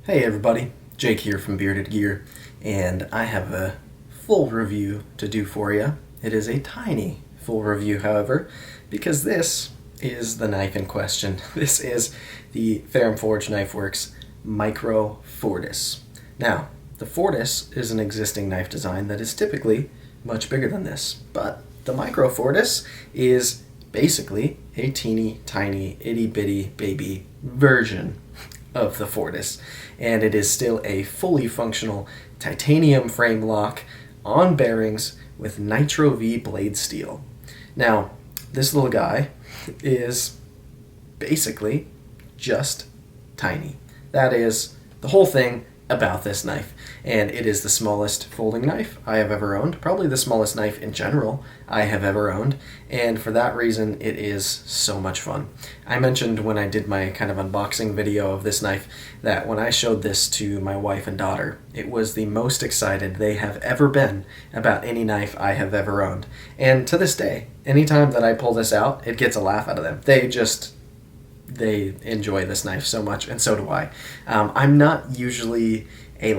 Hey everybody, Jake here from Bearded Gear, and I have a full review to do for you. It is a tiny full review, however, because this is the knife in question. This is the Ferrum Forge Micro Fortis. Now, the Fortis is an existing knife design that is typically much bigger than this, but the Micro Fortis is basically a teeny tiny itty bitty baby version of the Fortis, and it is still a fully functional titanium frame lock on bearings with Nitro V blade steel. Now, this little guy is basically just tiny. That is the whole thing about this knife, and it is the smallest folding knife I have ever owned, probably the smallest knife in general I have ever owned, and for that reason it is so much fun. I mentioned when I did my kind of unboxing video of this knife that when I showed this to my wife and daughter, it was the most excited they have ever been about any knife I have ever owned. And to this day, anytime that I pull this out, it gets a laugh out of them. They enjoy this knife so much, and so do I. I'm not usually a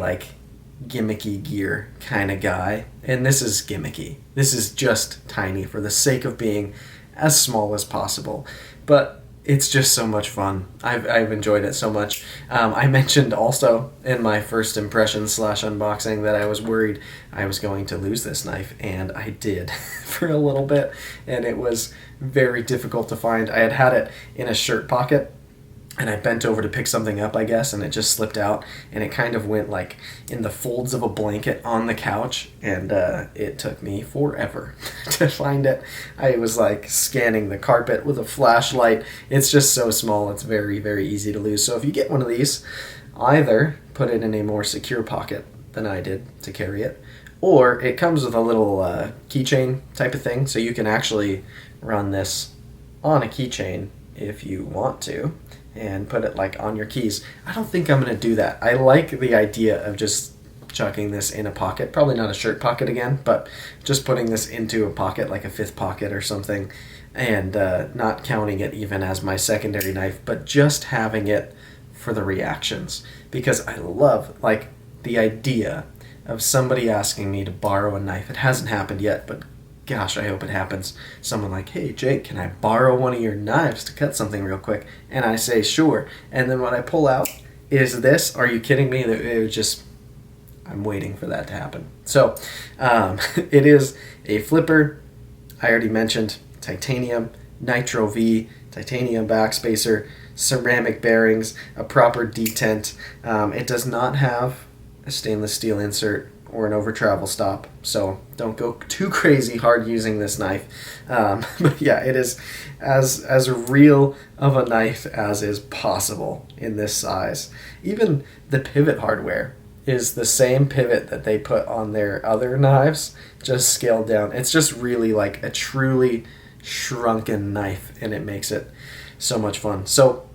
gimmicky gear kind of guy, and this is gimmicky. This is just tiny for the sake of being as small as possible, but it's just so much fun. I've enjoyed it so much. I mentioned also in my first impression / unboxing that I was worried I was going to lose this knife, and I did for a little bit, and it was very difficult to find. I had it in a shirt pocket, and I bent over to pick something up, I guess, and it just slipped out, and it kind of went like in the folds of a blanket on the couch, and it took me forever to find it. I was like scanning the carpet with a flashlight. It's just so small, it's very, very easy to lose. So if you get one of these, either put it in a more secure pocket than I did to carry it, or it comes with a little keychain type of thing, so you can actually run this on a keychain if you want to, and put it like on your keys. I don't think I'm going to do that. I like the idea of just chucking this in a pocket, probably not a shirt pocket again, but just putting this into a pocket, like a fifth pocket or something, and not counting it even as my secondary knife, but just having it for the reactions, because I love the idea of somebody asking me to borrow a knife. It hasn't happened yet, but gosh, I hope it happens. Someone like, hey, Jake, can I borrow one of your knives to cut something real quick? And I say, sure. And then what I pull out is this. Are you kidding me? It was just, I'm waiting for that to happen. So it is a flipper. I already mentioned titanium, Nitro V, titanium backspacer, ceramic bearings, a proper detent. It does not have a stainless steel insert or an over travel stop, so don't go too crazy hard using this knife. But yeah, it is as real of a knife as is possible in this size. Even the pivot hardware is the same pivot that they put on their other knives, just scaled down. It's just really like a truly shrunken knife, and it makes it so much fun. So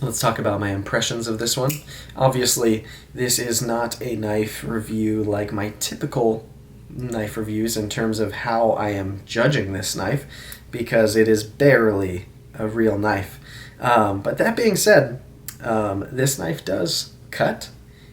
let's talk about my impressions of this one. Obviously, this is not a knife review like my typical knife reviews in terms of how I am judging this knife, because it is barely a real knife. But that being said, this knife does cut.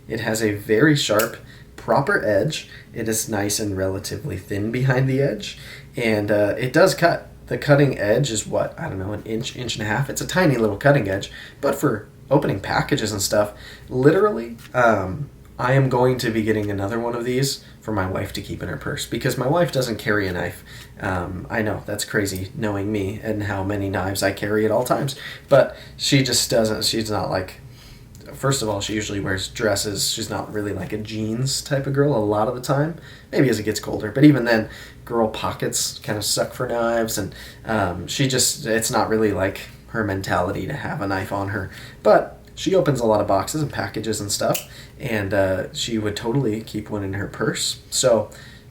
It has a very sharp, proper edge. It is nice and relatively thin behind the edge, and it does cut. The cutting edge is what, I don't know, an inch and a half. It's a tiny little cutting edge, but for opening packages and stuff, literally, I am going to be getting another one of these for my wife to keep in her purse, because my wife doesn't carry a knife. I know, that's crazy, knowing me and how many knives I carry at all times, but she just doesn't. She's not like, first of all, she usually wears dresses. She's not really like a jeans type of girl a lot of the time, maybe as it gets colder, but even then, girl pockets kind of suck for knives, and it's not really like her mentality to have a knife on her. But she opens a lot of boxes and packages and stuff, and she would totally keep one in her purse. So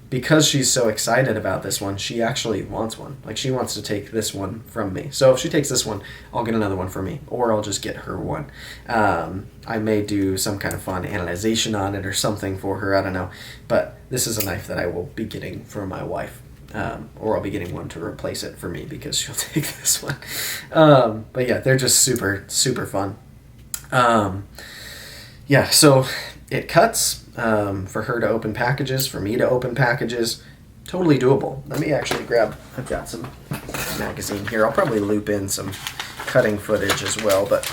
because she's so excited about this one, she actually wants one. Like, she wants to take this one from me. So if she takes this one, I'll get another one for me, or I'll just get her one. I may do some kind of fun analyzation on it or something for her, I don't know. But this is a knife that I will be getting for my wife. Or I'll be getting one to replace it for me, because she'll take this one. But yeah, they're just super, super fun. Yeah, so it cuts for her to open packages, for me to open packages. Totally doable. Let me actually I've got some magazine here. I'll probably loop in some cutting footage as well, but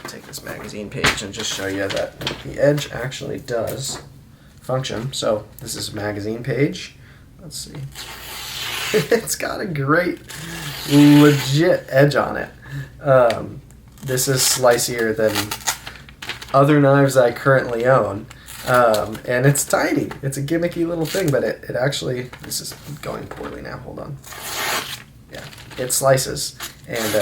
I'll take this magazine page and just show you that the edge actually does function. So this is a magazine page. Let's see. It's got a great, legit edge on it. This is slicier than other knives I currently own. And it's tiny. It's a gimmicky little thing, but it actually, this is going poorly now, hold on. Yeah, it slices, and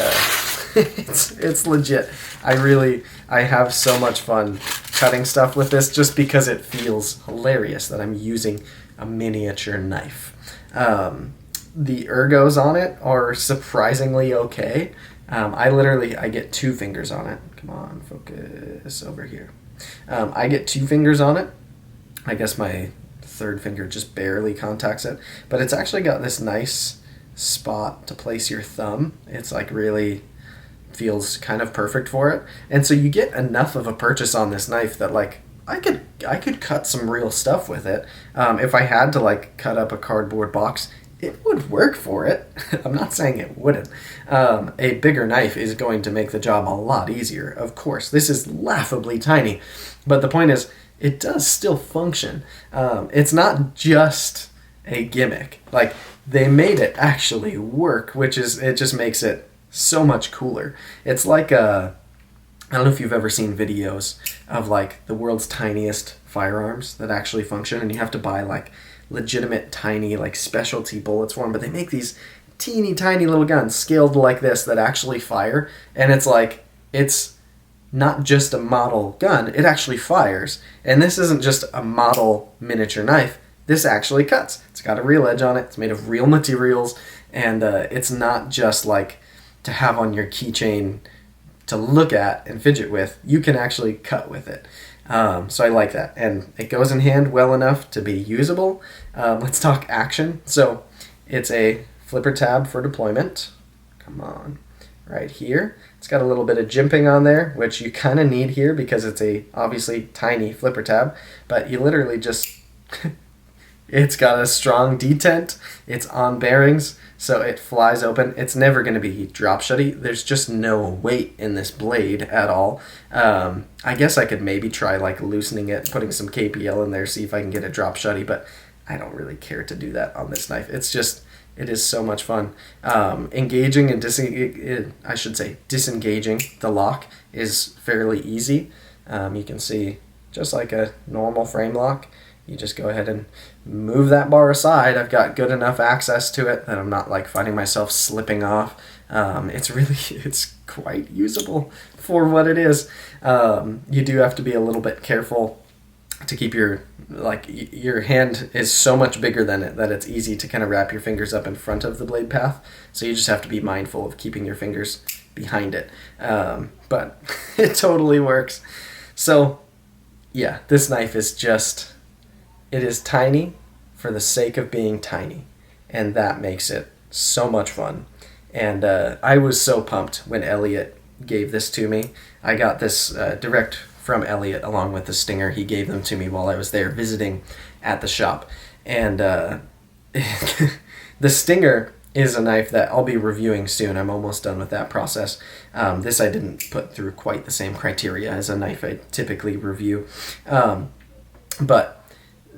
it's legit. I have so much fun cutting stuff with this just because it feels hilarious that I'm using a miniature knife. The ergos on it are surprisingly okay. I get 2 fingers on it. Come on, focus over here. I get 2 fingers on it. I guess my 3rd finger just barely contacts it, but it's actually got this nice spot to place your thumb. It's like really feels kind of perfect for it. And so you get enough of a purchase on this knife that like I could cut some real stuff with it. If I had to like cut up a cardboard box, it would work for it. I'm not saying it wouldn't. A bigger knife is going to make the job a lot easier. Of course, this is laughably tiny, but the point is, it does still function. It's not just a gimmick. Like, they made it actually work, it just makes it so much cooler. It's like I don't know if you've ever seen videos of like the world's tiniest firearms that actually function, and you have to buy like legitimate tiny like specialty bullets for them, but they make these teeny tiny little guns scaled like this that actually fire, and it's not just a model gun, it actually fires. And this isn't just a model miniature knife, this actually cuts. It's got a real edge on it, it's made of real materials, and it's not just like to have on your keychain to look at and fidget with. You can actually cut with it. So I like that, and it goes in hand well enough to be usable. Let's talk action. So it's a flipper tab for deployment. Come on, right here. It's got a little bit of jimping on there, which you kind of need here because it's a obviously tiny flipper tab, but you literally just, it's got a strong detent, it's on bearings, so it flies open. It's never going to be drop shutty. There's just no weight in this blade at all. I guess I could maybe try like loosening it, putting some KPL in there, see if I can get it drop shutty, but I don't really care to do that on this knife. It is so much fun. Engaging and disengaging the lock is fairly easy. You can see just like a normal frame lock. You just go ahead and move that bar aside. I've got good enough access to it that I'm not like finding myself slipping off. It's quite usable for what it is. You do have to be a little bit careful to keep your hand is so much bigger than it that it's easy to kind of wrap your fingers up in front of the blade path. So you just have to be mindful of keeping your fingers behind it. But it totally works. So yeah, this knife is just, it is tiny for the sake of being tiny, and that makes it so much fun. And I was so pumped when Elliot gave this to me. I got this direct from Elliot along with the Stinger. He gave them to me while I was there visiting at the shop. And the Stinger is a knife that I'll be reviewing soon. I'm almost done with that process. This I didn't put through quite the same criteria as a knife I typically review. But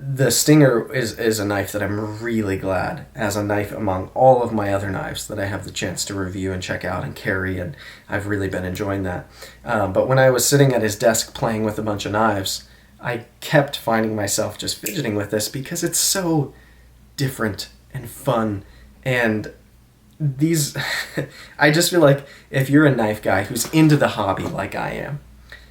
the Stinger is a knife that I'm really glad as a knife among all of my other knives that I have the chance to review and check out and carry, and I've really been enjoying that. But when I was sitting at his desk playing with a bunch of knives, I kept finding myself just fidgeting with this because it's so different and fun. And these, I just feel like if you're a knife guy who's into the hobby like I am,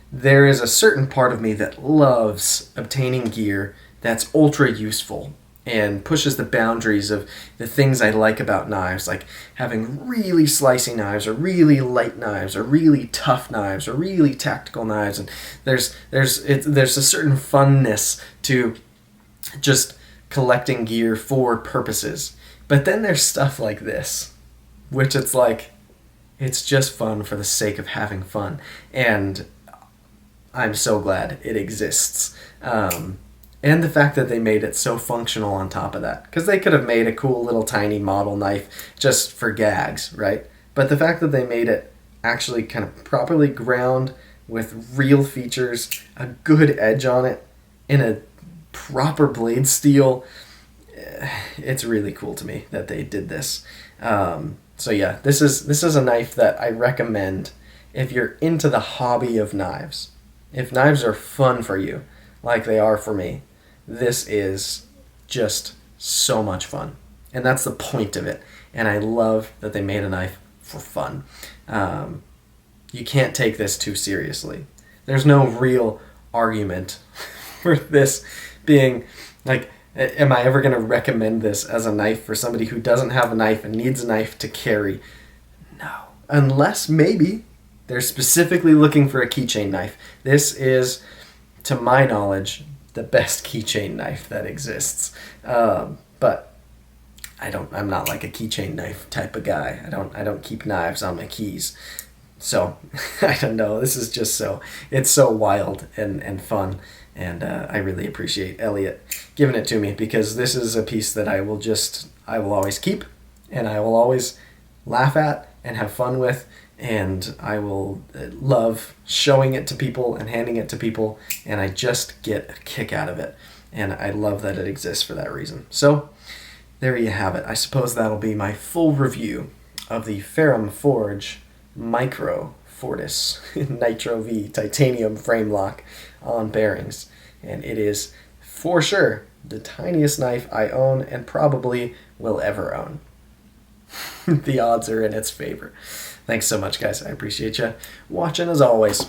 there is a certain part of me that loves obtaining gear that's ultra useful and pushes the boundaries of the things I like about knives, like having really slicey knives or really light knives or really tough knives or really tactical knives. And there's a certain funness to just collecting gear for purposes. But then there's stuff like this, which it's just fun for the sake of having fun. And I'm so glad it exists. And the fact that they made it so functional on top of that. Because they could have made a cool little tiny model knife just for gags, right? But the fact that they made it actually kind of properly ground with real features, a good edge on it, in a proper blade steel, it's really cool to me that they did this. So yeah, this is a knife that I recommend if you're into the hobby of knives. If knives are fun for you, like they are for me, this is just so much fun. And that's the point of it. And I love that they made a knife for fun. You can't take this too seriously. There's no real argument for this being like, am I ever going to recommend this as a knife for somebody who doesn't have a knife and needs a knife to carry? No. Unless maybe they're specifically looking for a keychain knife. This is, to my knowledge, the best keychain knife that exists. But I'm not like a keychain knife type of guy. I don't keep knives on my keys. So I don't know. This is just it's so wild and fun. And I really appreciate Elliot giving it to me, because this is a piece that I will always keep, and I will always laugh at and have fun with, and I will love showing it to people and handing it to people, and I just get a kick out of it. And I love that it exists for that reason. So there you have it. I suppose that'll be my full review of the Ferrum Forge Micro Fortis Nitro V titanium frame lock on bearings. And it is for sure the tiniest knife I own and probably will ever own. The odds are in its favor. Thanks so much, guys. I appreciate you watching as always.